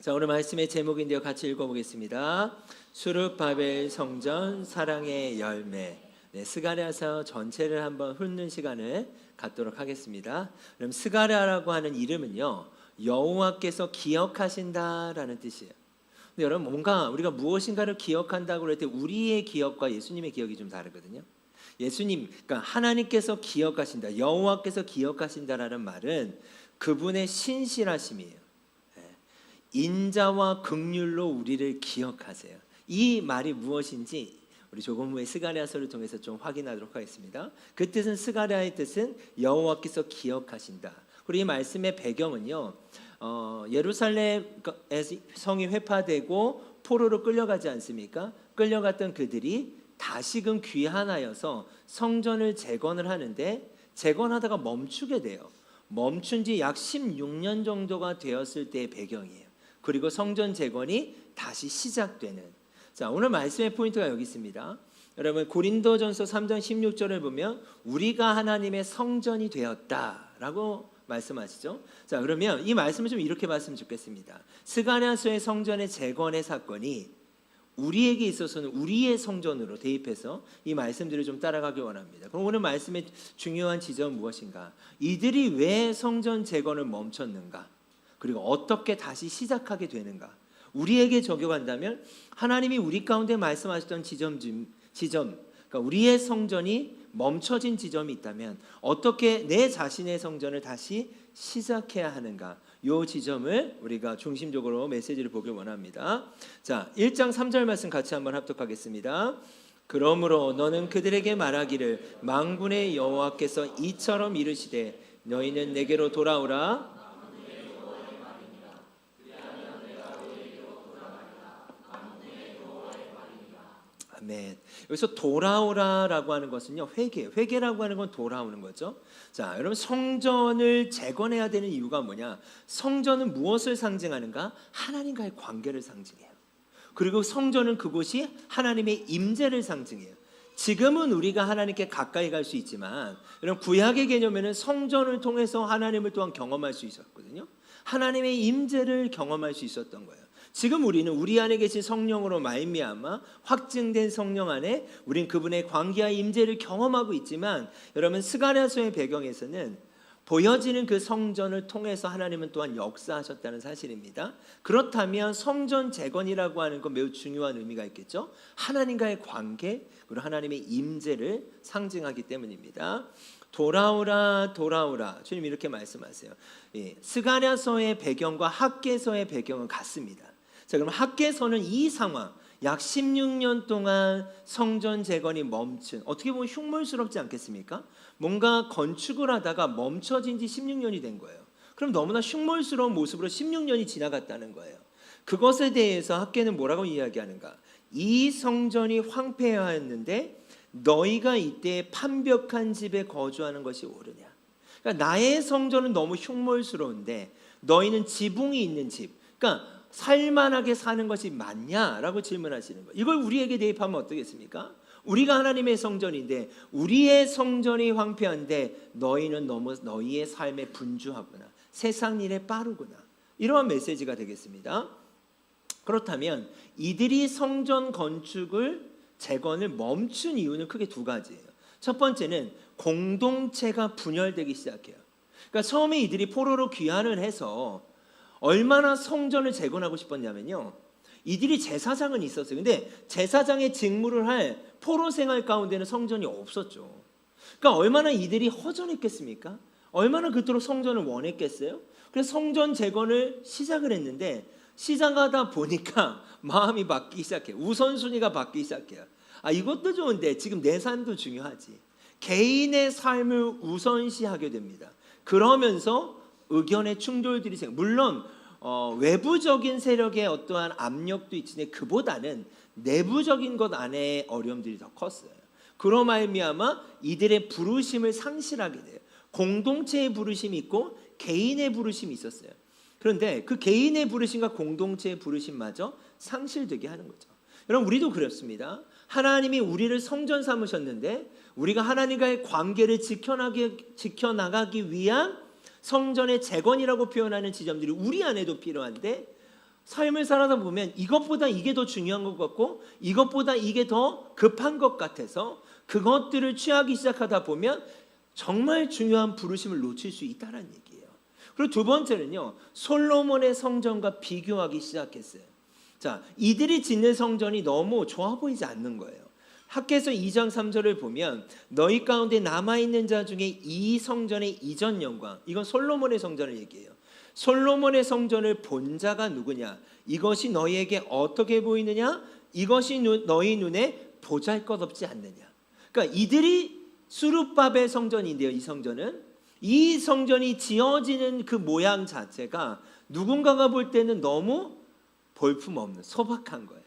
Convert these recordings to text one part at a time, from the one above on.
자, 오늘 말씀의 제목인데요. 같이 읽어보겠습니다. 수룹바벨 성전 사랑의 열매. 네, 스가랴서 전체를 한번 훑는 시간을 갖도록 하겠습니다. 그럼 스가랴라고 하는 이름은요, 여호와께서 기억하신다라는 뜻이에요. 근데 여러분, 뭔가 우리가 무엇인가를 기억한다고 할 때 우리의 기억과 예수님의 기억이 좀 다르거든요. 예수님, 그러니까 하나님께서 기억하신다, 여호와께서 기억하신다라는 말은 그분의 신실하심이에요. 인자와 긍휼로 우리를 기억하세요. 이 말이 무엇인지 우리 조금 후에 스가랴서를 통해서 좀 확인하도록 하겠습니다. 그 뜻은, 스가랴의 뜻은 여호와께서 기억하신다. 그리고 이 말씀의 배경은요, 예루살렘 성이 회파되고 포로로 끌려가지 않습니까? 끌려갔던 그들이 다시금 귀환하여서 성전을 재건을 하는데, 재건하다가 멈추게 돼요. 멈춘 지 약 16년 정도가 되었을 때의 배경이에요. 그리고 성전 재건이 다시 시작되는. 자, 오늘 말씀의 포인트가 여기 있습니다. 여러분, 고린도전서 3장 16절을 보면 우리가 하나님의 성전이 되었다라고 말씀하시죠. 자, 그러면 이 말씀을 좀 이렇게 봤으면 좋겠습니다. 스가랴서의 성전의 재건의 사건이 우리에게 있어서는 우리의 성전으로 대입해서 이 말씀들을 좀 따라가기 원합니다. 그럼 오늘 말씀의 중요한 지점은 무엇인가? 이들이 왜 성전 재건을 멈췄는가? 그리고 어떻게 다시 시작하게 되는가? 우리에게 적용한다면 하나님이 우리 가운데 말씀하셨던 지점, 그러니까 우리의 성전이 멈춰진 지점이 있다면 어떻게 내 자신의 성전을 다시 시작해야 하는가? 이 지점을 우리가 중심적으로 메시지를 보길 원합니다. 자, 1장 3절 말씀 같이 한번 합독하겠습니다. 그러므로 너는 그들에게 말하기를 만군의 여호와께서 이처럼 이르시되 너희는 내게로 돌아오라. 아멘. 여기서 돌아오라라고 하는 것은요, 회개라고 하는 건 돌아오는 거죠. 자, 여러분, 성전을 재건해야 되는 이유가 뭐냐? 성전은 무엇을 상징하는가? 하나님과의 관계를 상징해요. 그리고 성전은 그곳이 하나님의 임재를 상징해요. 지금은 우리가 하나님께 가까이 갈 수 있지만, 여러분, 구약의 개념에는 성전을 통해서 하나님을 또한 경험할 수 있었거든요. 하나님의 임재를 경험할 수 있었던 거예요. 지금 우리는 우리 안에 계신 성령으로 말미암아 확증된 성령 안에 우린 그분의 관계와 임재를 경험하고 있지만, 여러분, 스가랴서의 배경에서는 보여지는 그 성전을 통해서 하나님은 또한 역사하셨다는 사실입니다. 그렇다면 성전 재건이라고 하는 건 매우 중요한 의미가 있겠죠. 하나님과의 관계, 그리고 하나님의 임재를 상징하기 때문입니다. 돌아오라 돌아오라, 주님 이렇게 말씀하세요. 스가랴서의 배경과 학개서의 배경은 같습니다. 자, 그럼 학개서는 이 상황, 약 16년 동안 성전 재건이 멈춘, 어떻게 보면 흉물스럽지 않겠습니까? 뭔가 건축을 하다가 멈춰진 지 16년이 된 거예요. 그럼 너무나 흉물스러운 모습으로 16년이 지나갔다는 거예요. 그것에 대해서 학개는 뭐라고 이야기하는가? 이 성전이 황폐하였는데 너희가 이때 판벽한 집에 거주하는 것이 옳으냐? 그러니까 나의 성전은 너무 흉물스러운데 너희는 지붕이 있는 집, 그러니까 살만하게 사는 것이 맞냐라고 질문하시는 거예요. 이걸 우리에게 대입하면 어떻겠습니까? 우리가 하나님의 성전인데 우리의 성전이 황폐한데 너희는 너무 너희의 삶에 분주하구나, 세상 일에 빠르구나, 이러한 메시지가 되겠습니다. 그렇다면 이들이 성전 건축을 재건을 멈춘 이유는 크게 두 가지예요. 첫 번째는 공동체가 분열되기 시작해요. 그러니까 처음에 이들이 포로로 귀환을 해서 얼마나 성전을 재건하고 싶었냐면요, 이들이 제사장은 있었어요. 근데 제사장의 직무를 할 포로 생활 가운데는 성전이 없었죠. 그러니까 얼마나 이들이 허전했겠습니까? 얼마나 그토록 성전을 원했겠어요? 그래서 성전 재건을 시작을 했는데 시작하다 보니까 마음이 바뀌기 시작해요. 우선순위가 바뀌기 시작해요. 이것도 좋은데 지금 내 삶도 중요하지. 개인의 삶을 우선시하게 됩니다. 그러면서 의견의 충돌들이 생겨. 물론 외부적인 세력의 어떠한 압력도 있지만 그보다는 내부적인 것 안에 어려움들이 더 컸어요. 그로 말미암아 이들의 부르심을 상실하게 돼요. 공동체의 부르심이 있고 개인의 부르심이 있었어요. 그런데 그 개인의 부르심과 공동체의 부르심마저 상실되게 하는 거죠. 여러분, 우리도 그렇습니다. 하나님이 우리를 성전 삼으셨는데 우리가 하나님과의 관계를 지켜나가기 위한 성전의 재건이라고 표현하는 지점들이 우리 안에도 필요한데 삶을 살아다 보면 이것보다 이게 더 중요한 것 같고 이것보다 이게 더 급한 것 같아서 그것들을 취하기 시작하다 보면 정말 중요한 부르심을 놓칠 수 있다는 얘기예요. 그리고 두 번째는요, 솔로몬의 성전과 비교하기 시작했어요. 자, 이들이 짓는 성전이 너무 좋아 보이지 않는 거예요. 학개서 2장 3절을 보면 너희 가운데 남아있는 자 중에 이 성전의 이전 영광, 이건 솔로몬의 성전을 얘기해요. 솔로몬의 성전을 본 자가 누구냐? 이것이 너희에게 어떻게 보이느냐? 이것이 너희 눈에 보잘것없지 않느냐? 그러니까 이들이 수룹바벨 성전인데요. 이 성전이 지어지는 그 모양 자체가 누군가가 볼 때는 너무 볼품없는 소박한 거예요.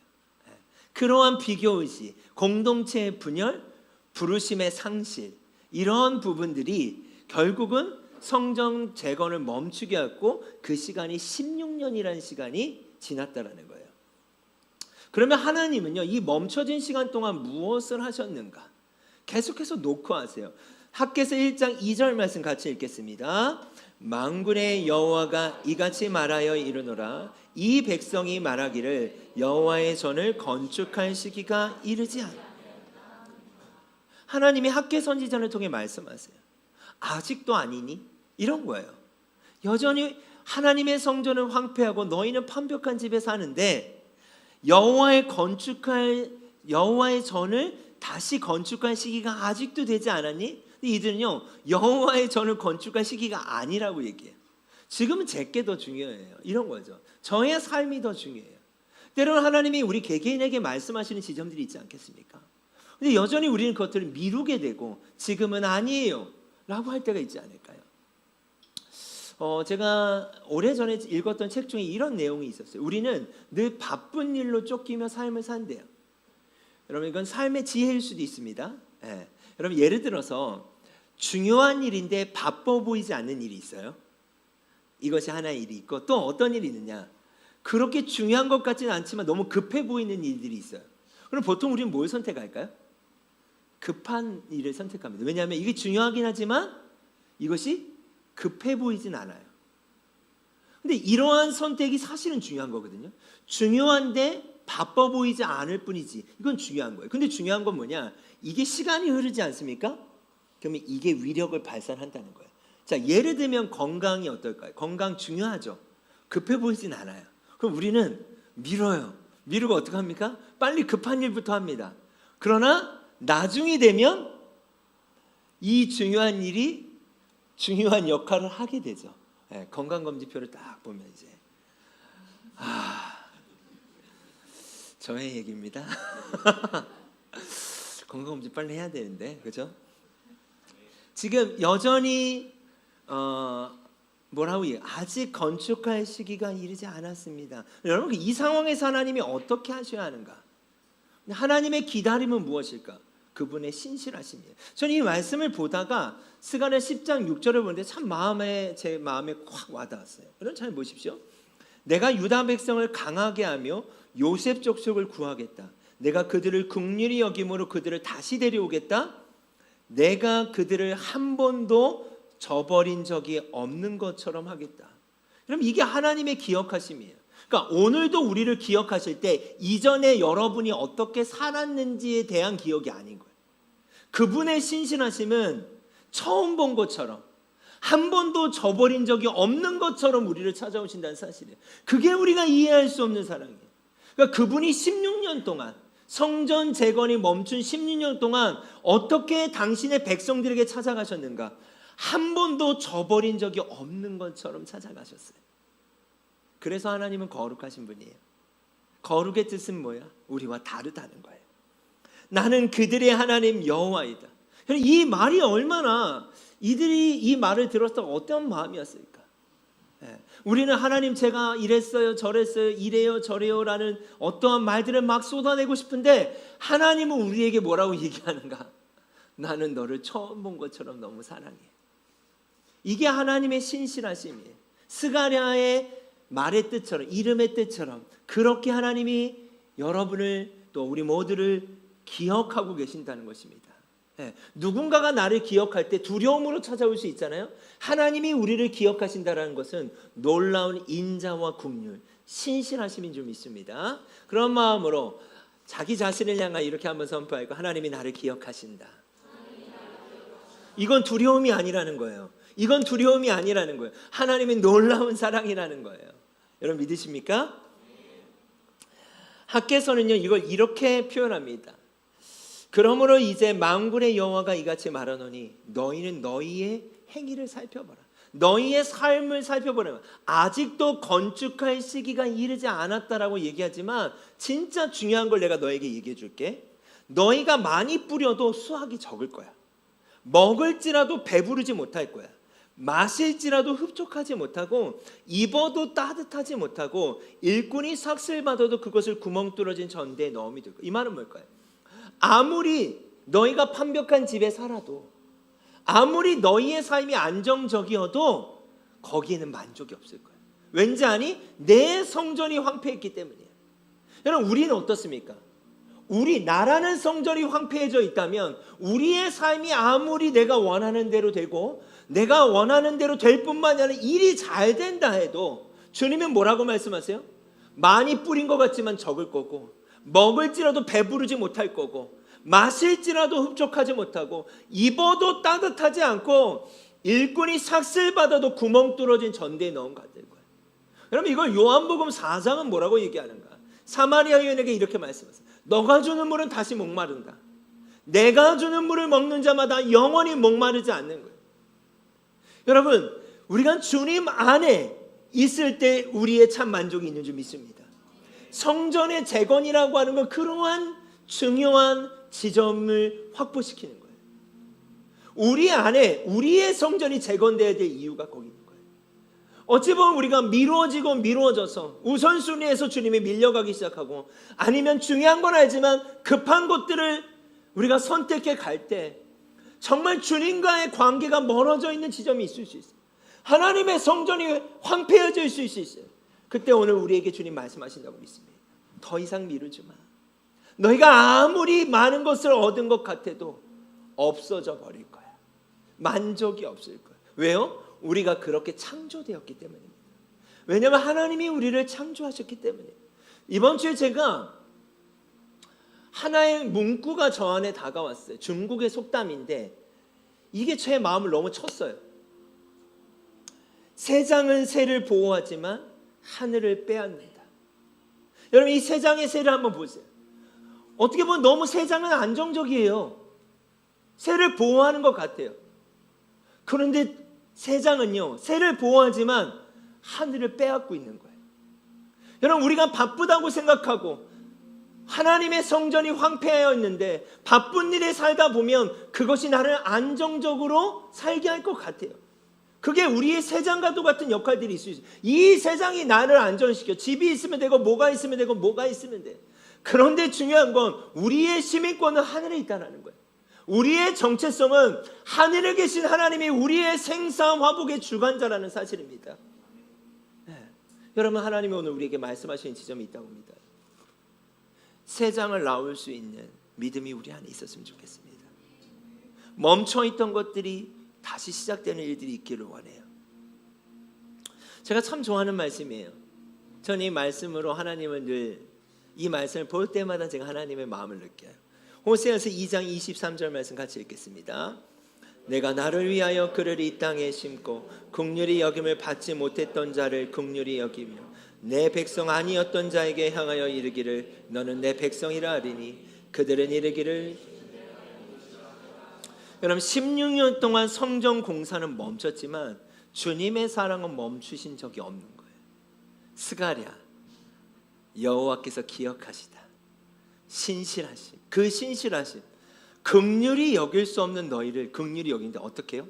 그러한 비교의식, 공동체의 분열, 부르심의 상실, 이런 부분들이 결국은 성전 재건을 멈추게 했고 그 시간이 16년이라는 시간이 지났다라는 거예요. 그러면 하나님은요, 이 멈춰진 시간 동안 무엇을 하셨는가? 계속해서 녹화하세요. 학개서 1장 2절 말씀 같이 읽겠습니다. 만군의 여호와가 이같이 말하여 이르노라. 이 백성이 말하기를 여호와의 전을 건축할 시기가 이르지 않아. 하나님이 학개 선지자를 통해 말씀하세요. 아직도 아니니? 이런 거예요. 여전히 하나님의 성전은 황폐하고 너희는 판벽한 집에 사는데 여호와의 전을 다시 건축할 시기가 아직도 되지 않았니? 이들은요, 여호와의 전을 건축할 시기가 아니라고 얘기해요. 지금은 제게 더 중요해요. 이런 거죠. 저의 삶이 더 중요해요. 때로는 하나님이 우리 개개인에게 말씀하시는 지점들이 있지 않겠습니까? 근데 여전히 우리는 그것들을 미루게 되고 지금은 아니에요 라고 할 때가 있지 않을까요? 제가 오래전에 읽었던 책 중에 이런 내용이 있었어요. 우리는 늘 바쁜 일로 쫓기며 삶을 산대요. 여러분, 이건 삶의 지혜일 수도 있습니다. 여러분, 예를 들어서 중요한 일인데 바빠 보이지 않는 일이 있어요. 이것이 하나의 일이 있고 또 어떤 일이 있느냐, 그렇게 중요한 것 같지는 않지만 너무 급해 보이는 일들이 있어요. 그럼 보통 우리는 뭘 선택할까요? 급한 일을 선택합니다. 왜냐하면 이게 중요하긴 하지만 이것이 급해 보이진 않아요. 근데 이러한 선택이 사실은 중요한 거거든요. 중요한데 바빠 보이지 않을 뿐이지, 이건 중요한 거예요. 근데 중요한 건 뭐냐, 이게 시간이 흐르지 않습니까? 그러면 이게 위력을 발산한다는 거예요. 자, 예를 들면 건강이 어떨까요? 건강 중요하죠. 급해 보이진 않아요. 그럼 우리는 미뤄요. 미루고 어떻게 합니까? 빨리 급한 일부터 합니다. 그러나 나중이 되면 이 중요한 일이 중요한 역할을 하게 되죠. 건강검진표를 딱 보면 이제 저의 얘기입니다. 건강검진 빨리 해야 되는데, 그죠? 지금 여전히 아직 건축할 시기가 이르지 않았습니다. 여러분, 이 상황에서 하나님이 어떻게 하셔야 하는가? 하나님의 기다림은 무엇일까? 그분의 신실하심이에요. 저는 이 말씀을 보다가 스가랴 10장 6절을 보는데 참 제 마음에 확 와닿았어요. 여러분 잘 보십시오. 내가 유다 백성을 강하게 하며 요셉 족속을 구하겠다. 내가 그들을 긍휼히 여김으로 그들을 다시 데려오겠다. 내가 그들을 한 번도 저버린 적이 없는 것처럼 하겠다. 그럼 이게 하나님의 기억하심이에요. 그러니까 오늘도 우리를 기억하실 때 이전에 여러분이 어떻게 살았는지에 대한 기억이 아닌 거예요. 그분의 신실하심은 처음 본 것처럼, 한 번도 저버린 적이 없는 것처럼 우리를 찾아오신다는 사실이에요. 그게 우리가 이해할 수 없는 사랑이에요. 그러니까 그분이 16년 동안, 성전 재건이 멈춘 16년 동안 어떻게 당신의 백성들에게 찾아가셨는가? 한 번도 저버린 적이 없는 것처럼 찾아가셨어요. 그래서 하나님은 거룩하신 분이에요. 거룩의 뜻은 뭐야? 우리와 다르다는 거예요. 나는 그들의 하나님 여호와이다. 이 말이 얼마나, 이들이 이 말을 들었을 때 어떤 마음이었을까? 우리는 하나님 제가 이랬어요 저랬어요 이래요 저래요 라는 어떠한 말들을 막 쏟아내고 싶은데 하나님은 우리에게 뭐라고 얘기하는가? 나는 너를 처음 본 것처럼 너무 사랑해. 이게 하나님의 신실하심이에요. 스가랴의 말의 뜻처럼, 이름의 뜻처럼 그렇게 하나님이 여러분을 또 우리 모두를 기억하고 계신다는 것입니다. 누군가가 나를 기억할 때 두려움으로 찾아올 수 있잖아요. 하나님이 우리를 기억하신다는 것은 놀라운 인자와 긍휼, 신실하심인 줄 믿습니다. 그런 마음으로 자기 자신을 향하여 이렇게 한번 선포하고, 하나님이 나를 기억하신다. 이건 두려움이 아니라는 거예요. 이건 두려움이 아니라는 거예요. 하나님이 놀라운 사랑이라는 거예요. 여러분 믿으십니까? 학개서는요 이걸 이렇게 표현합니다. 그러므로 이제 만군의 여호와가 이같이 말하노니 너희는 너희의 행위를 살펴보라. 너희의 삶을 살펴보라. 아직도 건축할 시기가 이르지 않았다라고 얘기하지만 진짜 중요한 걸 내가 너에게 얘기해 줄게. 너희가 많이 뿌려도 수확이 적을 거야. 먹을지라도 배부르지 못할 거야. 마실지라도 흡족하지 못하고, 입어도 따뜻하지 못하고, 일꾼이 삭슬 받아도 그것을 구멍 뚫어진 전대에 넣음이 될 거야. 이 말은 뭘까요? 아무리 너희가 판벽한 집에 살아도, 아무리 너희의 삶이 안정적이어도 거기에는 만족이 없을 거예요. 왠지 아니? 내 성전이 황폐했기 때문이에요. 여러분 우리는 어떻습니까? 우리 나라는 성전이 황폐해져 있다면 우리의 삶이 아무리 내가 원하는 대로 되고 내가 원하는 대로 될 뿐만이 아니라 일이 잘 된다 해도 주님은 뭐라고 말씀하세요? 많이 뿌린 것 같지만 적을 거고, 먹을지라도 배부르지 못할 거고, 마실지라도 흡족하지 못하고, 입어도 따뜻하지 않고, 일꾼이 삭슬 받아도 구멍 뚫어진 전대에 넣은 것 같을 거예요. 여러분 이걸 요한복음 4장은 뭐라고 얘기하는가? 사마리아 여인에게 이렇게 말씀하세요. 너가 주는 물은 다시 목마른다. 내가 주는 물을 먹는 자마다 영원히 목마르지 않는 거예요. 여러분 우리가 주님 안에 있을 때 우리의 참 만족이 있는 줄 믿습니다. 성전의 재건이라고 하는 건 그러한 중요한 지점을 확보시키는 거예요. 우리 안에 우리의 성전이 재건돼야 될 이유가 거기 있는 거예요. 어찌 보면 우리가 미루어져서 우선순위에서 주님이 밀려가기 시작하고, 아니면 중요한 건 알지만 급한 것들을 우리가 선택해 갈 때 정말 주님과의 관계가 멀어져 있는 지점이 있을 수 있어요. 하나님의 성전이 황폐해져 있을 수 있어요. 그때 오늘 우리에게 주님 말씀하신다고 믿습니다. 더 이상 미루지 마. 너희가 아무리 많은 것을 얻은 것 같아도 없어져 버릴 거야. 만족이 없을 거야. 왜요? 우리가 그렇게 창조되었기 때문입니다. 왜냐하면 하나님이 우리를 창조하셨기 때문에. 이번 주에 제가 하나의 문구가 저 안에 다가왔어요. 중국의 속담인데 이게 제 마음을 너무 쳤어요. 새장은 새를 보호하지만 하늘을 빼앗는다. 여러분 이 새장의 새를 한번 보세요. 어떻게 보면 너무 새장은 안정적이에요. 새를 보호하는 것 같아요. 그런데 새장은요, 새를 보호하지만 하늘을 빼앗고 있는 거예요. 여러분 우리가 바쁘다고 생각하고 하나님의 성전이 황폐하여 있는데 바쁜 일에 살다 보면 그것이 나를 안정적으로 살게 할 것 같아요. 그게 우리의 새장과도 같은 역할들이 있을 수 있어요. 이 새장이 나를 안정시켜. 집이 있으면 되고 뭐가 있으면 되고 뭐가 있으면 돼. 그런데 중요한 건 우리의 시민권은 하늘에 있다는 거예요. 우리의 정체성은 하늘에 계신 하나님이 우리의 생사 화복의 주관자라는 사실입니다. 네. 여러분 하나님이 오늘 우리에게 말씀하시는 지점이 있다고 합니다. 새장을 낳을 수 있는 믿음이 우리 안에 있었으면 좋겠습니다. 멈춰있던 것들이 다시 시작되는 일들이 있기를 원해요. 제가 참 좋아하는 말씀이에요. 저는 이 말씀으로 하나님을 늘 이 말씀을 볼 때마다 제가 하나님의 마음을 느껴요. 호세아서 2장 23절 말씀 같이 읽겠습니다. 내가 나를 위하여 그를 이 땅에 심고 긍휼히 여김을 받지 못했던 자를 긍휼히 여기며 내 백성 아니었던 자에게 향하여 이르기를 너는 내 백성이라 하리니 그들은 이르기를. 여러분 16년 동안 성전 공사는 멈췄지만 주님의 사랑은 멈추신 적이 없는 거예요. 스가랴 여호와께서 기억하시다. 신실하심, 그 신실하심, 긍휼히 여길 수 없는 너희를 긍휼히 여기는데 어떻게 해요?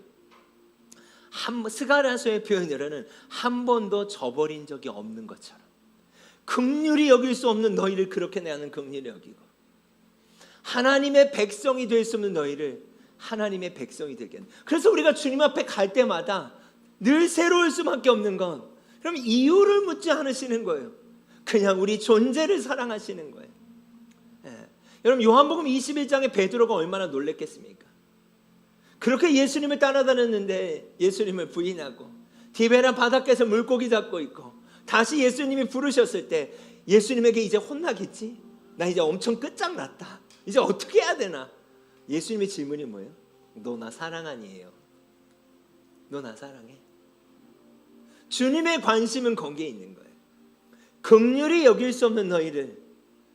스가랴서의 표현으로는 한 번도 저버린 적이 없는 것처럼 긍휼히 여길 수 없는 너희를 그렇게 나는 긍휼히 여기고, 하나님의 백성이 될 수 없는 너희를 하나님의 백성이 되게 하는. 그래서 우리가 주님 앞에 갈 때마다 늘 새로울 수밖에 없는 건, 그럼 이유를 묻지 않으시는 거예요. 그냥 우리 존재를 사랑하시는 거예요. 예. 여러분 요한복음 21장에 베드로가 얼마나 놀랬겠습니까? 그렇게 예수님을 따라다녔는데 예수님을 부인하고 디베라 바닷가에서 물고기 잡고 있고 다시 예수님이 부르셨을 때 예수님에게 이제 혼나겠지? 나 이제 엄청 끝장났다. 이제 어떻게 해야 되나? 예수님의 질문이 뭐예요? 너 나 사랑하니에요. 너 나 사랑해? 주님의 관심은 거기에 있는 거예요. 긍휼히 여길 수 없는 너희를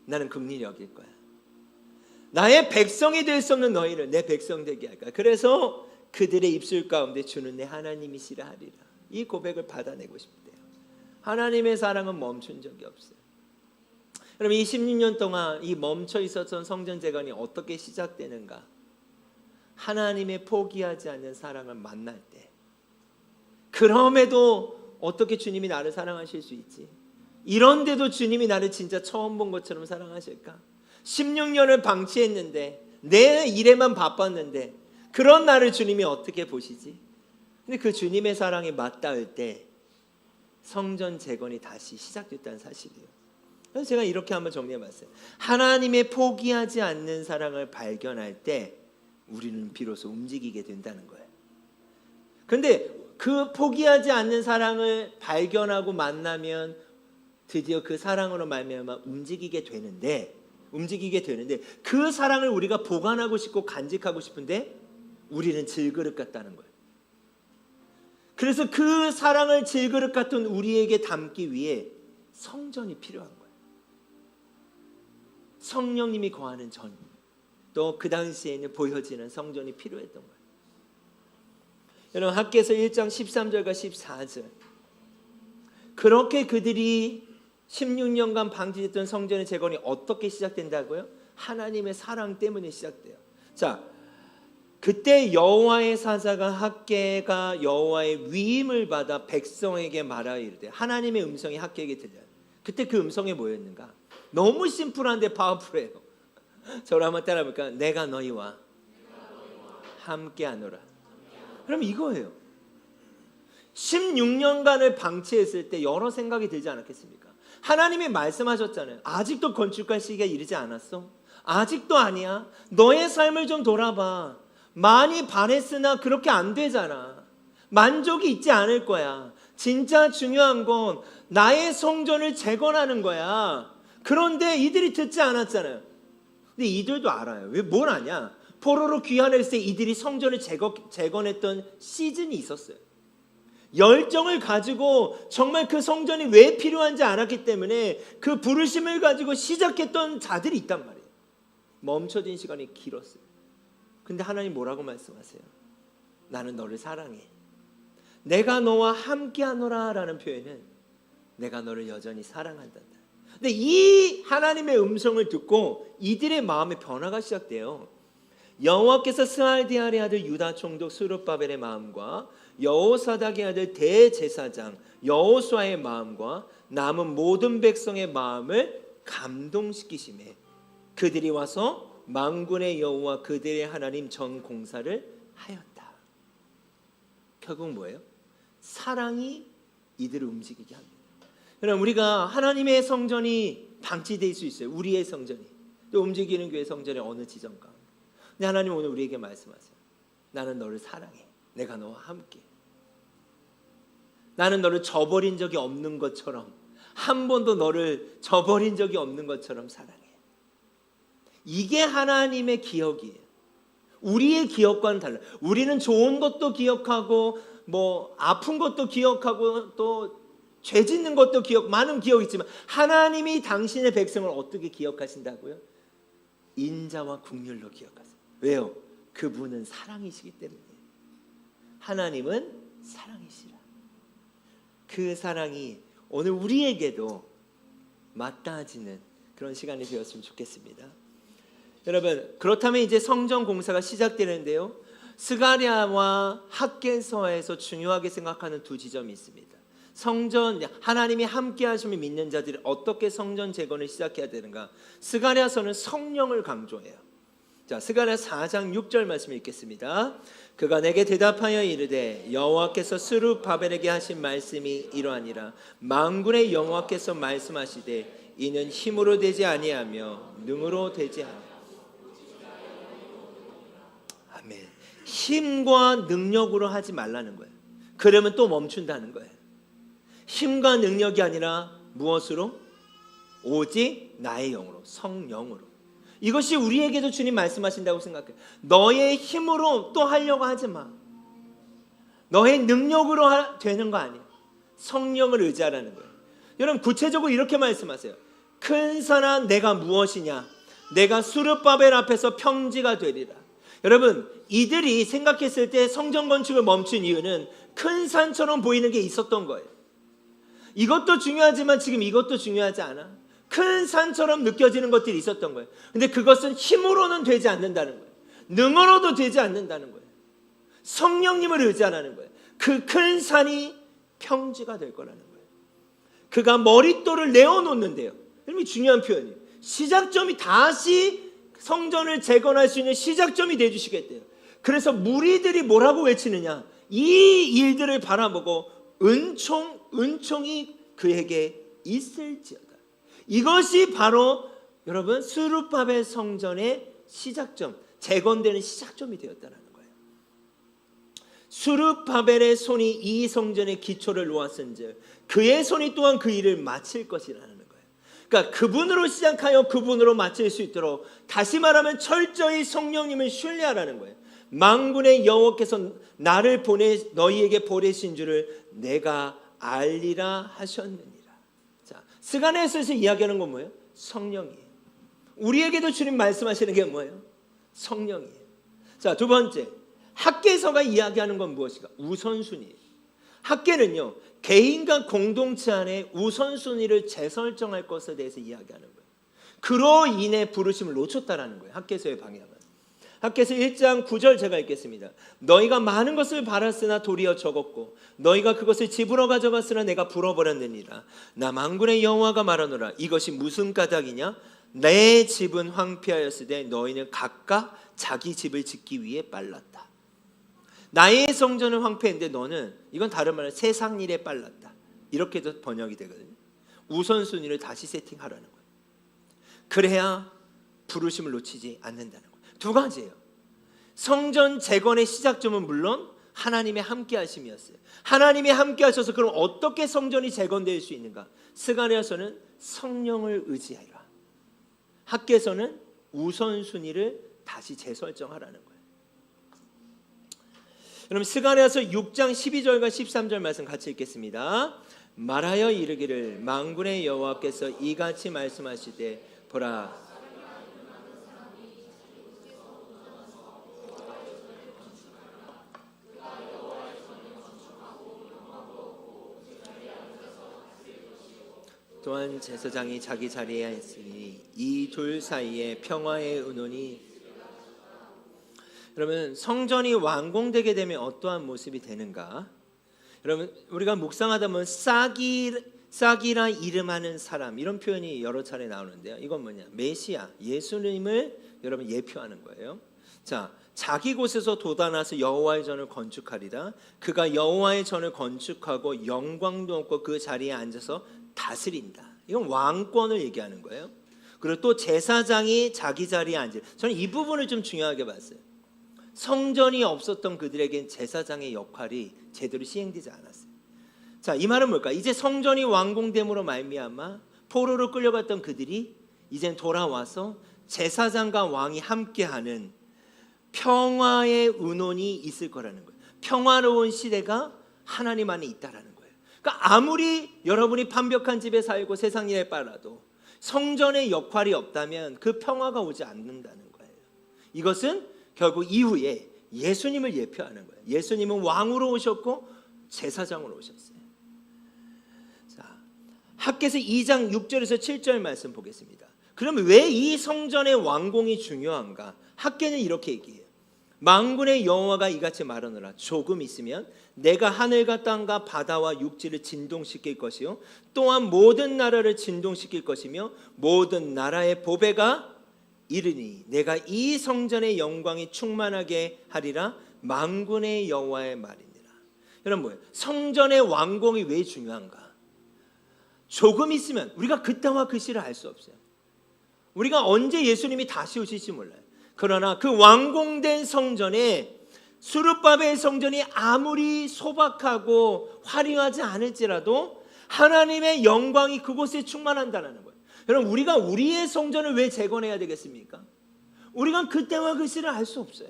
나는 긍휼히 여길 거야. 나의 백성이 될 수 없는 너희를 내 백성 되게 할 거야. 그래서 그들의 입술 가운데 주는 내 하나님이시라 하리라. 이 고백을 받아내고 싶대요. 하나님의 사랑은 멈춘 적이 없어요. 여러분, 이 16년 동안 이 멈춰 있었던 성전 재건이 어떻게 시작되는가? 하나님의 포기하지 않는 사랑을 만날 때, 그럼에도 어떻게 주님이 나를 사랑하실 수 있지? 이런데도 주님이 나를 진짜 처음 본 것처럼 사랑하실까? 16년을 방치했는데 내 일에만 바빴는데 그런 나를 주님이 어떻게 보시지? 근데 그 주님의 사랑에 맞닿을 때 성전 재건이 다시 시작됐다는 사실이에요. 그래서 제가 이렇게 한번 정리해봤어요. 하나님의 포기하지 않는 사랑을 발견할 때 우리는 비로소 움직이게 된다는 거예요. 그런데 그 포기하지 않는 사랑을 발견하고 만나면 드디어 그 사랑으로 말미암아 움직이게 되는데 그 사랑을 우리가 보관하고 싶고 간직하고 싶은데 우리는 질그릇 같다는 거예요. 그래서 그 사랑을 질그릇 같은 우리에게 담기 위해 성전이 필요한 거예요. 성령님이 거하는 전, 또 그 당시에는 보여지는 성전이 필요했던 거예요. 여러분, 학개서 1장 13절과 14절, 그렇게 그들이 16년간 방치됐던 성전의 재건이 어떻게 시작된다고요? 하나님의 사랑 때문에 시작돼요. 자, 그때 여호와의 사자가 학개가 여호와의 위임을 받아 백성에게 말하여 이르되, 하나님의 음성이 학개에게 들려요. 그때 그 음성이 뭐였는가? 너무 심플한데 파워풀해요. 저를 한번 따라해볼까요? 내가 너희와 함께하노라. 그럼 이거예요. 16년간을 방치했을 때 여러 생각이 들지 않았겠습니까? 하나님이 말씀하셨잖아요. 아직도 건축할 시기가 이르지 않았어? 아직도 아니야? 너의 삶을 좀 돌아봐. 많이 바랬으나 그렇게 안 되잖아. 만족이 있지 않을 거야. 진짜 중요한 건 나의 성전을 재건하는 거야. 그런데 이들이 듣지 않았잖아요. 근데 이들도 알아요. 왜 뭘 아냐? 포로로 귀환했을 때 이들이 성전을 재건했던 시즌이 있었어요. 열정을 가지고 정말 그 성전이 왜 필요한지 알았기 때문에 그 부르심을 가지고 시작했던 자들이 있단 말이에요. 멈춰진 시간이 길었어요. 근데 하나님 뭐라고 말씀하세요? 나는 너를 사랑해. 내가 너와 함께하노라 라는 표현은 내가 너를 여전히 사랑한다. 근데 이 하나님의 음성을 듣고 이들의 마음의 변화가 시작돼요. 여호와께서 스알디엘의 아들 유다 총독 스룹바벨의 마음과 여호사닥의 아들 대제사장 여호수아의 마음과 남은 모든 백성의 마음을 감동시키시매 그들이 와서 만군의 여호와 그들의 하나님 전 공사를 하였다. 결국 뭐예요? 사랑이 이들을 움직이게 합니다. 여러분, 우리가 하나님의 성전이 방치될 수 있어요. 우리의 성전이. 또 움직이는 교회 성전의 어느 지점 가운데. 근데 하나님 오늘 우리에게 말씀하세요. 나는 너를 사랑해. 내가 너와 함께. 나는 너를 저버린 적이 없는 것처럼, 한 번도 너를 저버린 적이 없는 것처럼 사랑해. 이게 하나님의 기억이에요. 우리의 기억과는 달라요. 우리는 좋은 것도 기억하고 뭐 아픈 것도 기억하고 또 죄 짓는 것도 많은 기억이 있지만 하나님이 당신의 백성을 어떻게 기억하신다고요? 인자와 긍휼로 기억하세요. 왜요? 그분은 사랑이시기 때문에. 하나님은 사랑이시라. 그 사랑이 오늘 우리에게도 맞닿아지는 그런 시간이 되었으면 좋겠습니다. 여러분, 그렇다면 이제 성전 공사가 시작되는데요, 스가랴와 학개서에서 중요하게 생각하는 두 지점이 있습니다. 성전, 하나님이 함께 하심을 믿는 자들이 어떻게 성전 재건을 시작해야 되는가? 스가랴서는 성령을 강조해요. 자, 스가랴 4장 6절 말씀 읽겠습니다. 그가 내게 대답하여 이르되 여호와께서 스룹바벨에게 하신 말씀이 이러하니라. 만군의 여호와께서 말씀하시되 이는 힘으로 되지 아니하며 능으로 되지 아니하며. 아멘. 힘과 능력으로 하지 말라는 거예요. 그러면 또 멈춘다는 거예요. 힘과 능력이 아니라 무엇으로? 오직 나의 영으로, 성령으로. 이것이 우리에게도 주님 말씀하신다고 생각해요. 너의 힘으로 또 하려고 하지 마. 너의 능력으로 되는 거 아니야. 성령을 의지하라는 거예요. 여러분 구체적으로 이렇게 말씀하세요. 큰 산아 내가 무엇이냐? 내가 수르바벨 앞에서 평지가 되리라. 여러분 이들이 생각했을 때 성전 건축을 멈춘 이유는 큰 산처럼 보이는 게 있었던 거예요. 이것도 중요하지만 지금 이것도 중요하지 않아. 큰 산처럼 느껴지는 것들이 있었던 거예요. 근데 그것은 힘으로는 되지 않는다는 거예요. 능으로도 되지 않는다는 거예요. 성령님을 의지하라는 거예요. 그 큰 산이 평지가 될 거라는 거예요. 그가 머릿돌을 내어놓는데요. 이름이 중요한 표현이에요. 시작점이 다시 성전을 재건할 수 있는 시작점이 되어주시겠대요. 그래서 무리들이 뭐라고 외치느냐? 이 일들을 바라보고 은총이 그에게 있을지어다. 이것이 바로 여러분 스룹바벨 성전의 시작점, 재건되는 시작점이 되었다는 거예요. 스룹바벨의 손이 이 성전의 기초를 놓았은즉 그의 손이 또한 그 일을 마칠 것이라는 거예요. 그러니까 그분으로 시작하여 그분으로 마칠 수 있도록 다시 말하면 철저히 성령님을 신뢰하라는 거예요. 만군의 여호와께서 나를 너희에게 보내신 줄을 내가 알리라 하셨느니라. 자, 스가랴서에서 이야기하는 건 뭐예요? 성령이에요. 우리에게도 주님 말씀하시는 게 뭐예요? 성령이에요. 자, 두 번째, 학개서가 이야기하는 건 무엇인가? 우선순위예요. 학개는요 개인과 공동체 안에 우선순위를 재설정할 것에 대해서 이야기하는 거예요. 그로 인해 부르심을 놓쳤다라는 거예요. 학개서의 방향은. 학개서 1장 9절 제가 읽겠습니다. 너희가 많은 것을 바랐으나 도리어 적었고 너희가 그것을 집으로 가져갔으나 내가 불어버렸느니라. 나 만군의 여호와가 말하노라. 이것이 무슨 까닭이냐? 내 집은 황폐하였으되 너희는 각각 자기 집을 짓기 위해 빨랐다. 나의 성전은 황폐했는데 너는, 이건 다른 말로 세상 일에 빨랐다. 이렇게도 번역이 되거든요. 우선순위를 다시 세팅하라는 거예요. 그래야 부르심을 놓치지 않는다는 거예요. 두 가지예요. 성전 재건의 시작점은 물론 하나님의 함께 하심이었어요. 하나님이 함께 하셔서 그럼 어떻게 성전이 재건될 수 있는가? 스가랴서는 성령을 의지해라. 학개서는 우선순위를 다시 재설정하라는 거예요. 그럼 스가랴서 6장 12절과 13절 말씀 같이 읽겠습니다. 말하여 이르기를 만군의 여호와께서 이같이 말씀하시되 보라 또한 제사장이 자기 자리에 있으니 이 둘 사이에 평화의 은원이. 여러분 성전이 완공되게 되면 어떠한 모습이 되는가? 여러분 우리가 묵상하다 보면 싹이라 이름하는 사람 이런 표현이 여러 차례 나오는데요. 이건 뭐냐? 메시아 예수님을 여러분 예표하는 거예요. 자, 자기 곳에서 돋아나서 여호와의 전을 건축하리라. 그가 여호와의 전을 건축하고 영광도 없고 그 자리에 앉아서 다스린다. 이건 왕권을 얘기하는 거예요. 그리고 또 제사장이 자기 자리에 앉을. 저는 이 부분을 좀 중요하게 봤어요. 성전이 없었던 그들에겐 제사장의 역할이 제대로 시행되지 않았어요. 자, 이 말은 뭘까? 이제 성전이 완공됨으로 말미암아 포로로 끌려갔던 그들이 이젠 돌아와서 제사장과 왕이 함께하는 평화의 은원이 있을 거라는 거예요. 평화로운 시대가 하나님 안에 있다라는 거예요. 그러니까 아무리 여러분이 완벽한 집에 살고 세상 일에 빨라도 성전의 역할이 없다면 그 평화가 오지 않는다는 거예요. 이것은 결국 이후에 예수님을 예표하는 거예요. 예수님은 왕으로 오셨고 제사장으로 오셨어요. 자, 학개서 2장 6절에서 7절 말씀 보겠습니다. 그러면 왜 이 성전의 완공이 중요한가? 학개는 이렇게 얘기해요. 만군의 여호와가 이같이 말하노라. 조금 있으면 내가 하늘과 땅과 바다와 육지를 진동시킬 것이요 또한 모든 나라를 진동시킬 것이며 모든 나라의 보배가 이르니 내가 이 성전의 영광이 충만하게 하리라. 만군의 여호와의 말이니라. 여러분 뭐예요? 성전의 완공이 왜 중요한가? 조금 있으면 우리가 그때와 그 시를 알 수 없어요. 우리가 언제 예수님이 다시 오실지 몰라요. 그러나 그 완공된 성전에 수르바벨 성전이 아무리 소박하고 화려하지 않을지라도 하나님의 영광이 그곳에 충만한다는 거예요. 여러분, 우리가 우리의 성전을 왜 재건해야 되겠습니까? 우리가 그때와 그 시를 알 수 없어요.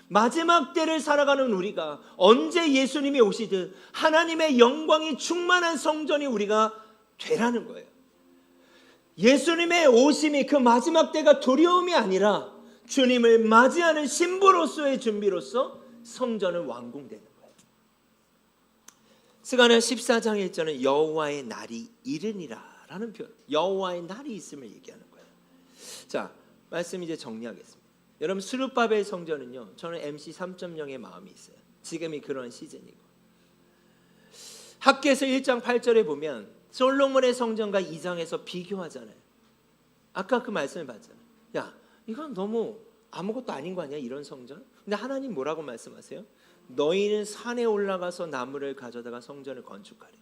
마지막 때를 살아가는 우리가 언제 예수님이 오시든 하나님의 영광이 충만한 성전이 우리가 되라는 거예요. 예수님의 오심이 그 마지막 때가 두려움이 아니라 주님을 맞이하는 신부로서의 준비로서 성전은 완공되는 거예요. 스가랴 14장 1절은 여호와의 날이 이르니라 라는 표현, 여호와의 날이 있음을 얘기하는 거예요. 자, 말씀 이제 정리하겠습니다. 여러분, 스룹바벨 성전은요, 저는 MC 3.0의 마음이 있어요. 지금이 그런 시즌이고, 학개서 1장 8절에 보면 솔로몬의 성전과 2장에서 비교하잖아요. 아까 그 말씀을 봤잖아요. 야, 이건 너무 아무것도 아닌 거 아니야, 이런 성전? 근데 하나님 뭐라고 말씀하세요? 너희는 산에 올라가서 나무를 가져다가 성전을 건축하래.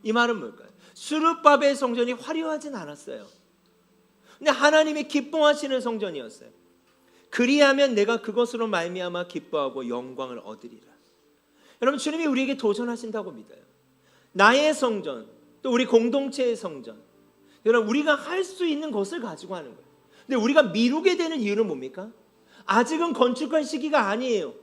이 말은 뭘까요? 스룹바벨 성전이 화려하진 않았어요. 근데 하나님이 기뻐하시는 성전이었어요. 그리하면 내가 그것으로 말미암아 기뻐하고 영광을 얻으리라. 여러분, 주님이 우리에게 도전하신다고 믿어요. 나의 성전, 또 우리 공동체의 성전, 여러분, 우리가 할 수 있는 것을 가지고 하는 거예요. 근데 우리가 미루게 되는 이유는 뭡니까? 아직은 건축할 시기가 아니에요.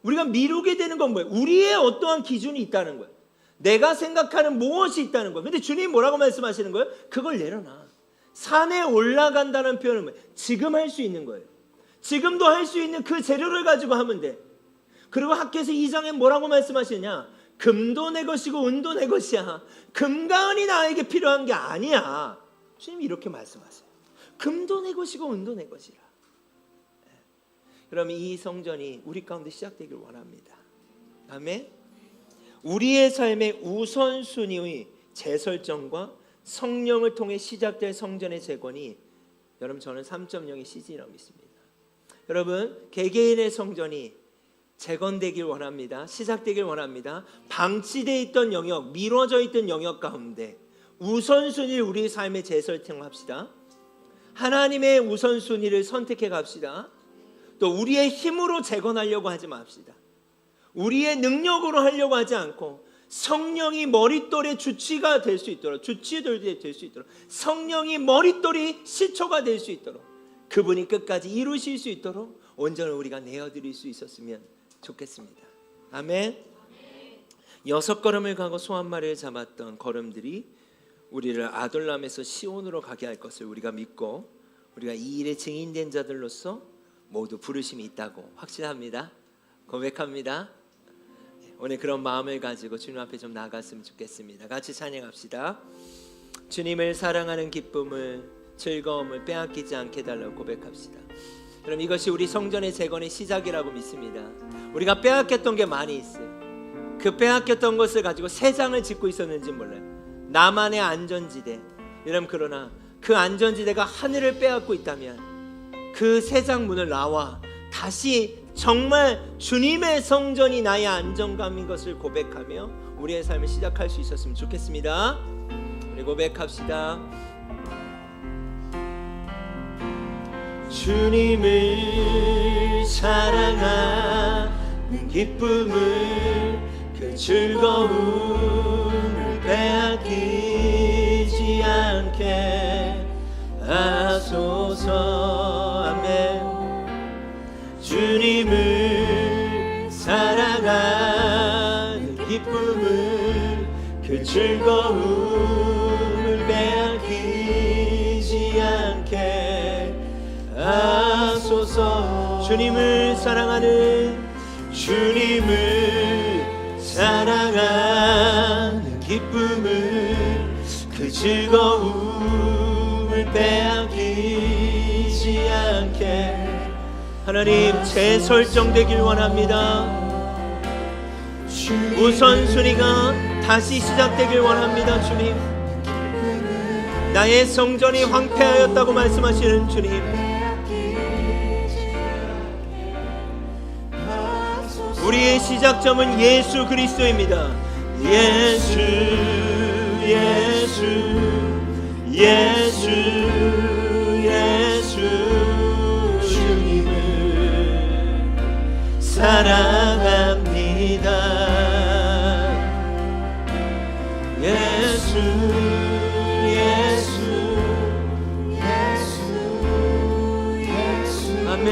우리가 미루게 되는 건 뭐예요? 우리의 어떠한 기준이 있다는 거예요. 내가 생각하는 무엇이 있다는 거예요. 근데 주님이 뭐라고 말씀하시는 거예요? 그걸 내려놔. 산에 올라간다는 표현은 뭐예요? 지금 할 수 있는 거예요. 지금도 할 수 있는 그 재료를 가지고 하면 돼. 그리고 학개서 2장에 뭐라고 말씀하시냐? 금도 내 것이고 은도 내 것이야. 금과 은이 나에게 필요한 게 아니야. 주님이 이렇게 말씀하세요. 금도 내 것이고 은도 내 것이라. 그러면 이 성전이 우리 가운데 시작되길 원합니다. 아멘. 우리의 삶의 우선순위의 재설정과 성령을 통해 시작될 성전의 재건이, 여러분, 저는 3.0의 시즌이라고 믿습니다. 여러분, 개개인의 성전이 재건되길 원합니다. 시작되길 원합니다. 방치되어 있던 영역, 미뤄져 있던 영역 가운데 우선순위를 우리 삶의 재설정합시다. 하나님의 우선순위를 선택해 갑시다. 또 우리의 힘으로 재건하려고 하지 맙시다. 우리의 능력으로 하려고 하지 않고 성령이 머릿돌의 주치가 될 수 있도록, 주치들이 될 수 있도록, 성령이 머릿돌이 시초가 될 수 있도록, 그분이 끝까지 이루실 수 있도록 온전히 우리가 내어드릴 수 있었으면 좋겠습니다. 아멘. 6걸음을 가고 소 한 마리를 잡았던 걸음들이 우리를 아둘람에서 시온으로 가게 할 것을 우리가 믿고, 우리가 이 일에 증인된 자들로서 모두 부르심이 있다고 확신합니다. 고백합니다. 오늘 그런 마음을 가지고 주님 앞에 좀 나아갔으면 좋겠습니다. 같이 찬양합시다. 주님을 사랑하는 기쁨을, 즐거움을 빼앗기지 않게 달라고 고백합시다. 그럼 이것이 우리 성전의 재건의 시작이라고 믿습니다. 우리가 빼앗겼던 게 많이 있어요. 그 빼앗겼던 것을 가지고 새 장을 짓고 있었는지 몰라요. 나만의 안전지대. 여러분, 그러나 그 안전지대가 하늘을 빼앗고 있다면 그 새 장 문을 나와 다시 정말 주님의 성전이 나의 안정감인 것을 고백하며 우리의 삶을 시작할 수 있었으면 좋겠습니다. 우리 고백합시다. 주님을 사랑하는 기쁨을, 그 즐거움을 빼앗기지 않게 하소서. 아멘. 주님을 사랑하는 기쁨을, 그 즐거움을 빼앗기지 않게 하소서. 주님을 사랑하는, 주님을 사랑하는 기쁨을, 그 즐거움을 빼앗기지 않게 하나님 재설정되길 원합니다. 우선순위가 다시 시작되길 원합니다. 주님, 나의 성전이 황폐하였다고 말씀하시는 주님, 우리의 시작점은 예수 그리스도입니다. 예수, 예수, 예수, 예수, 주님을 사랑합니다. 예수 예수 예수 예수 아멘.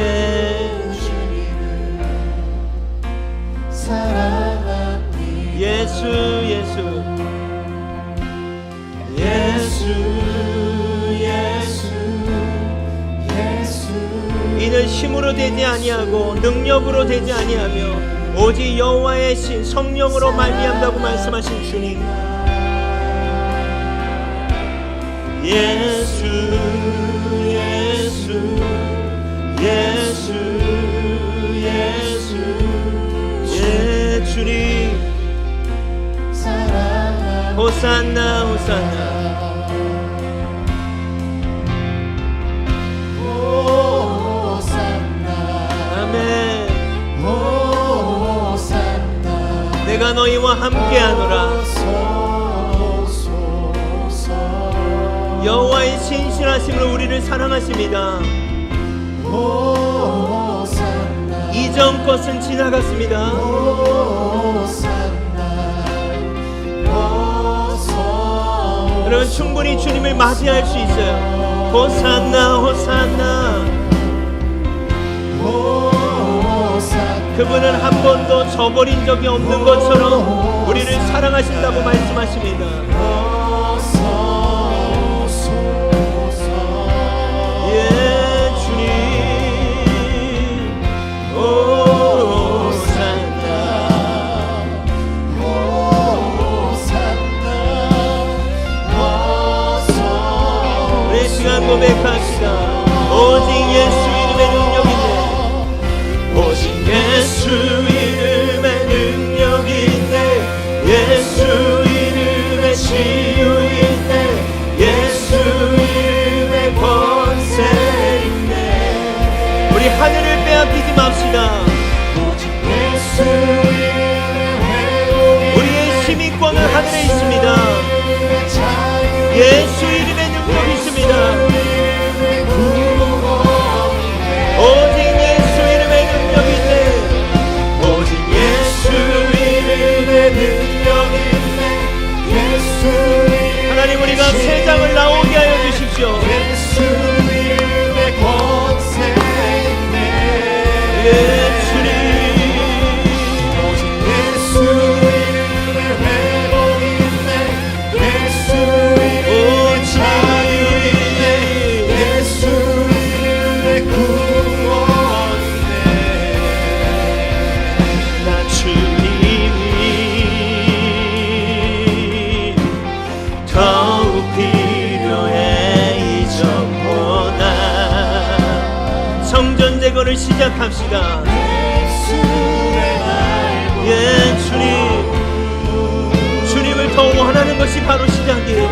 사랑합니다. 예수 예수 예수 예수 예수. 이는 힘으로 되지 아니하고 능력으로 되지 아니하며 오직 여호와의 신 성령으로 말미암다고 말씀하신 주님. 예수 예수 예수 예수 예 주님. 호산나 호산나 아멘. 내가 너희와 함께하노라. 여호와의 신실하심으로 우리를 사랑하십니다. 이전 것은 지나갔습니다. 여러분 충분히 주님을 맞이할 수 있어요. 호산나 호산나. 그분은 한 번도 저버린 적이 없는 것처럼 우리를 사랑하신다고 말씀하십니다. 예 주님. 호산나 우리 시간 고백합시다. 오직 예수 이름의 능력이네. 오직 예수 이름의 능력이 있네. 예수 이름의 치유 있네. 예수 이름의 권세 있네. 우리 하늘을 빼앗기지 맙시다. 오직 예수 이름의 우리의 시민권은 하늘에 있습니다. 예수 이름의 능력이 있습니다. 오직 예수 이름의 능력이 있네. 오직 예수 이름의 능력이 있네. 예수 하나님 우리가 새 장을 나오게 하여 주십시오. 예수 이름의 권세 있네. 예 주님. 오직 예수 이름의 회복이 있네. 예수 이름의 자유 있네. 예수 이름의 구원이네. 나 주님이 더욱 필요해. 이전보다 성전 제거를 시작합시다. 예 주님. 주님을 더 원하는 것이 바로 시작이에요.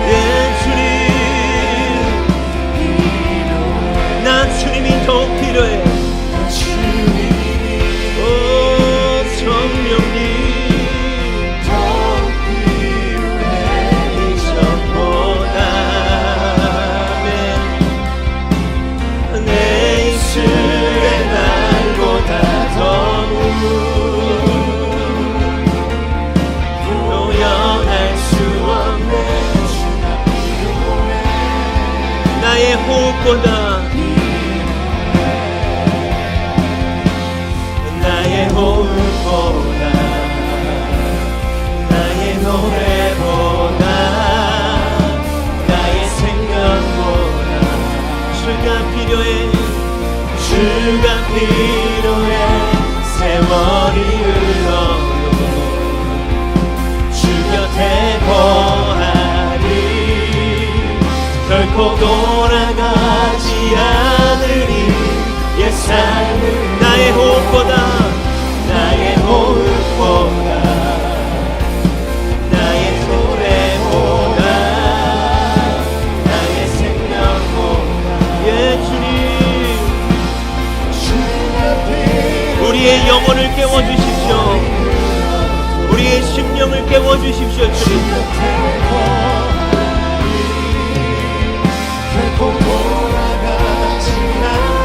예 주님. 난 주님이 더욱 필요해. 오 성령님 이전보다 내 입술의 날보다 더 표현할 수 없네. 나의 호흡보다 나의 호흡보다 나의 노래보다 나의 생각보다 주가 필요해. 주가 필요해. 세월이 흘러도 주 곁에 거하리. 결코 돌아가지 않으리. 옛 삶을 나의 호흡보다 나의 호흡보다 나의 노래보다 나의 생각보다 예 주님. 우리의 영혼을 깨워주십시오. 우리의 심령을 깨워주십시오 주님. 결코 돌아가지 않으리.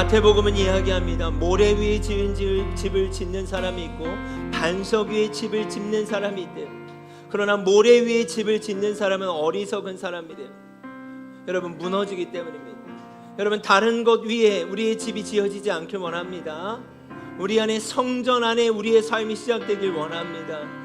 마태복음은 이야기합니다. 모래 위에 지은 집을 짓는 사람이 있고 반석 위에 집을 짓는 사람이 있대요. 그러나 모래 위에 집을 짓는 사람은 어리석은 사람이래요. 여러분, 무너지기 때문입니다. 여러분, 다른 것 위에 우리의 집이 지어지지 않길 원합니다. 우리 안에 성전 안에 우리의 삶이 시작되길 원합니다.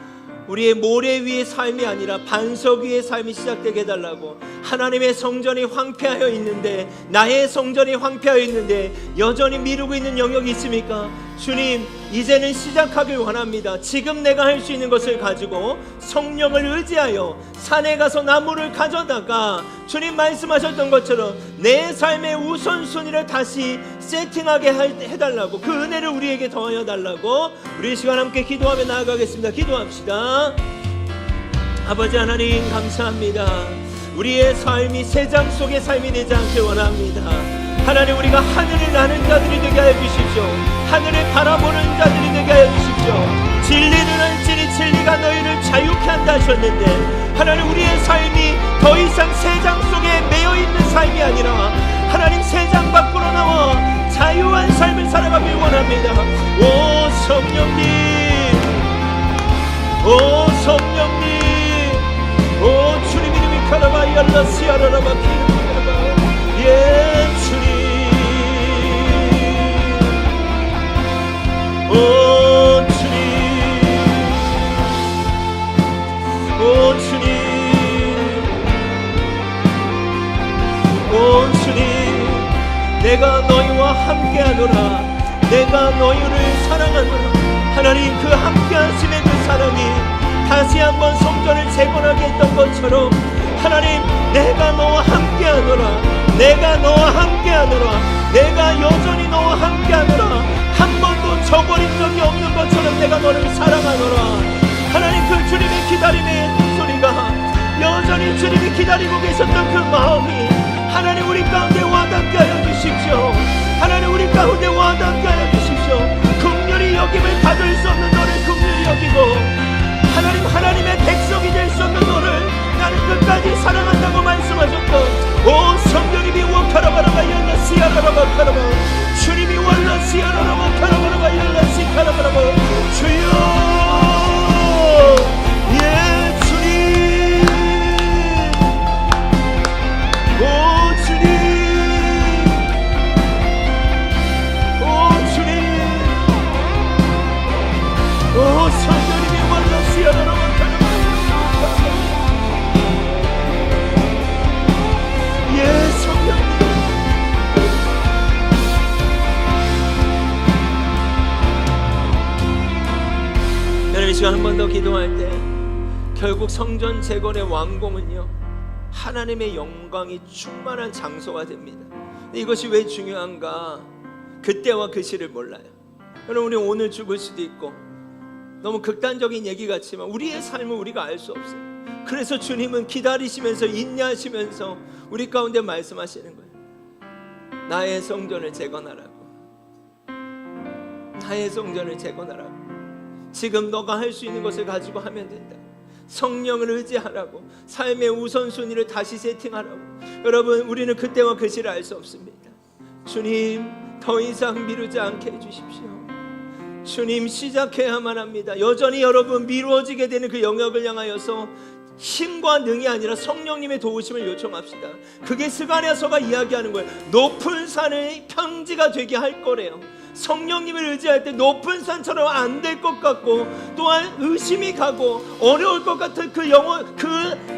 우리의 모래 위의 삶이 아니라 반석 위의 삶이 시작되게 해달라고. 하나님의 성전이 황폐하여 있는데, 나의 성전이 황폐하여 있는데 여전히 미루고 있는 영역이 있습니까? 주님, 이제는 시작하길 원합니다. 지금 내가 할 수 있는 것을 가지고 성령을 의지하여 산에 가서 나무를 가져다가 주님 말씀하셨던 것처럼 내 삶의 우선순위를 다시 세팅하게 해달라고, 그 은혜를 우리에게 더하여 달라고 우리 이 시간 함께 기도하며 나아가겠습니다. 기도합시다. 아버지 하나님, 감사합니다. 우리의 삶이 세장 속의 삶이 되지 않길 원합니다. 하나님, 우리가 하늘을 나는 자들이 되게 하여 주십시오. 하늘을 바라보는 자들이 되게 하여 주십시오. 진리를 알지니 진리가 너희를 자유케 한다 하셨는데, 하나님, 우리의 삶이 더 이상 세장 속에 매여있는 삶이 아니라 하나님, 세장 밖으로 나와 자유한 삶을 살아가길 원합니다. 오 성령님, 오 성령님, 오 주님 이름이 카라바 열라시아라라바 키르바라바. 예 주님, 오 주님, 오 주님, 오 주님, 내가 너희와 함께하노라. 내가 너희를 사랑하노라. 하나님, 그 함께하심의 그 사랑이 다시 한번 성전을 재건하게 했던 것처럼, 하나님, 내가 너와 함께하노라. 내가 너와 함께하노라. 내가 여전히 너와 함께하노라. 한 번도 저버린 적이 없는 것처럼 내가 너를 사랑하노라. 하나님, 그 주님의 기다림의 소리가, 여전히 주님이 기다리고 계셨던 그 마음이 하나님 우리 가운데 와닿게 하여 주십시오. 하나님, 우리 가운데 와닿게 하여 주십시오. 긍휼히 여김을 받을 수 없는 너를 긍휼히 여기고, 하나님, 하나님의 백성이 될 수 없는 너를 나는 끝까지 사랑한다고 말씀하셨던 오 성령님이 워카라바라바 열라시아라바카라바, 주님이 월라시아라바카라바라바 열라시카라바라바. 주여, 예 주님, 오 주님, 오 주님, 오 성령님이 월라시아라바카라바. 예 성령님, 여러분, 이 시간 한 번 더 기도할 때 결국 성전 재건의 완공은요, 하나님의 영광이 충만한 장소가 됩니다. 이것이 왜 중요한가? 그때와 그 시를 몰라요. 여러분, 우리 오늘 죽을 수도 있고, 너무 극단적인 얘기 같지만 우리의 삶을 우리가 알 수 없어요. 그래서 주님은 기다리시면서 인내하시면서 우리 가운데 말씀하시는 거예요. 나의 성전을 재건하라고. 나의 성전을 재건하라고. 지금 너가 할 수 있는 것을 가지고 하면 된다. 성령을 의지하라고. 삶의 우선순위를 다시 세팅하라고. 여러분, 우리는 그때와 그 시를 알 수 없습니다. 주님, 더 이상 미루지 않게 해주십시오. 주님, 시작해야만 합니다. 여전히 여러분, 미루어지게 되는 그 영역을 향하여서 힘과 능이 아니라 성령님의 도우심을 요청합시다. 그게 스가랴서가 이야기하는 거예요. 높은 산의 평지가 되게 할 거래요. 성령님을 의지할 때 높은 산처럼 안 될 것 같고, 또한 의심이 가고 어려울 것 같은 그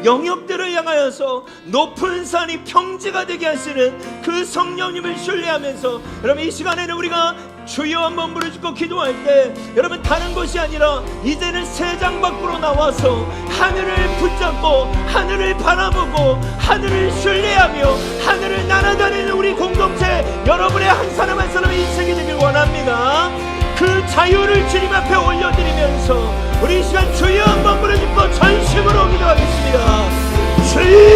영역들을 향하여서 높은 산이 평지가 되게 하시는 그 성령님을 신뢰하면서, 여러분, 이 시간에는 우리가 주여 한번 부르짖고 기도할 때, 여러분, 다른 것이 아니라 이제는 세장 밖으로 나와서 하늘을 붙잡고 하늘을 바라보고 하늘을 신뢰하며 하늘을 날아다니는 우리 공동체, 여러분의 한 사람 한 사람의 인생이 되길 원합니다. 그 자유를 주님 앞에 올려드리면서 우리 이 시간 주여 한번 부르짖고 전심으로 기도하겠습니다. 주여,